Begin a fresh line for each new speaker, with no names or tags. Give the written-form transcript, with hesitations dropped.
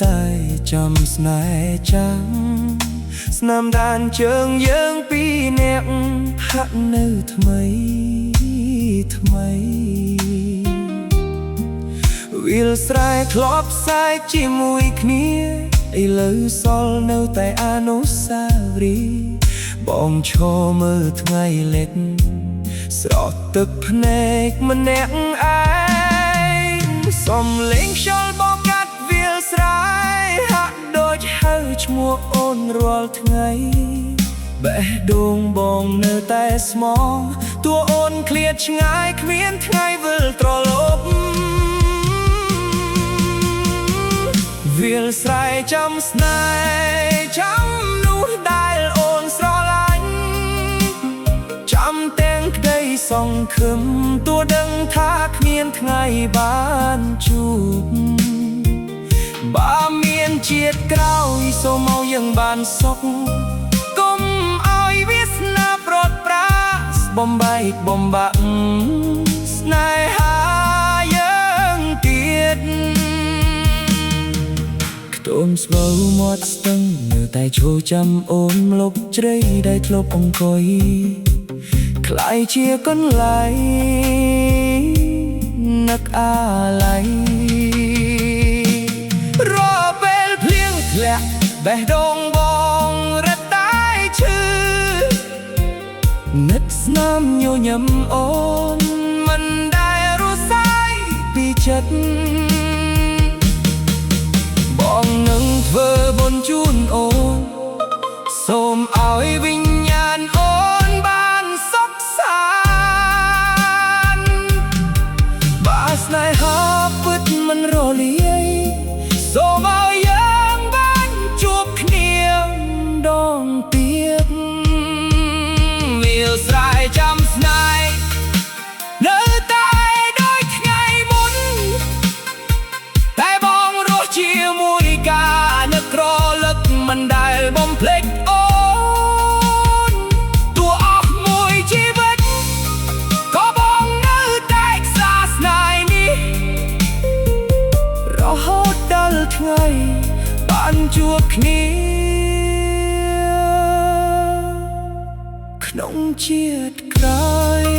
តែចាំស្នេហ៍ចាំស្នាមដានជើងយើងពីរនាក់ហាក់នៅថ្មីថ្មីវាលស្រែធ្លាប់ផ្សាយជាមួយគ្នាឥឡូវសល់នៅតែអនុស្សាវរីយ៍បងឈរមើលថ្ងៃលិចស្រក់ទឹកភ្នែកម្នាក់ឯងសំលេងខ្យល់បោកកាត់វាលស្រែហាក់ដូចហៅឈ្មោះអូនរាល់ថ្ងៃបេះដូងបងនៅតែស្មោះតួអូនឃ្លាតឆ្ងាយគ្មានថ្ងៃវិលត្រឡប់វាលស្រែចាំស្នេហ៍ចាំនោះដែលអូនស្រឡាញ់ចាំទាំងក្តីសង្ឃឹមតួដឹងថាគ្មានថ្ងៃបានជួបបើមានជាតិក្រោយសូមមកយើងបានសុខកុំឲ្យវាសនាប្រត់ប្រាបំបែកបំបាក់ស្នេហាយើងទៀតខ្ទមស្បូវមាត់ស្ទឹងនៅតែឈរចាំអូនលុបជ្រៃដែលធ្លាប់អង្គុយក្លាយជាកន្លែងនឹកអាឡ័យរពេលភ្លៀងធ្លាក់បេះដូងបងរត់តែឈឺនឹកស្នាមញញឹមអូនមិនដែលរសាយពីចិត្តបងនឹងធ្វើបុណ្យជូនអូនសូមឲ្យវិញ្ញាណអូនបានសុខសាន្តបើស្នេហាពិតមិនរលាយសូមឲ្យយើងបានជួបគ្នាដងទៀតវាលស្រែចាំស្នេហ៍នៅតែដូចថ្ងៃមុនតែបងរស់ជាមួយការនឹករលឹកមិនដែលបំភ្លេចអូនទោះអស់មួយជីវិតក៏បងនៅតែខ្សែស្នេហ៍នេះរហូតដល់ថ្ងៃបានជួបគ្នាក្នុងជាតិក្រោយ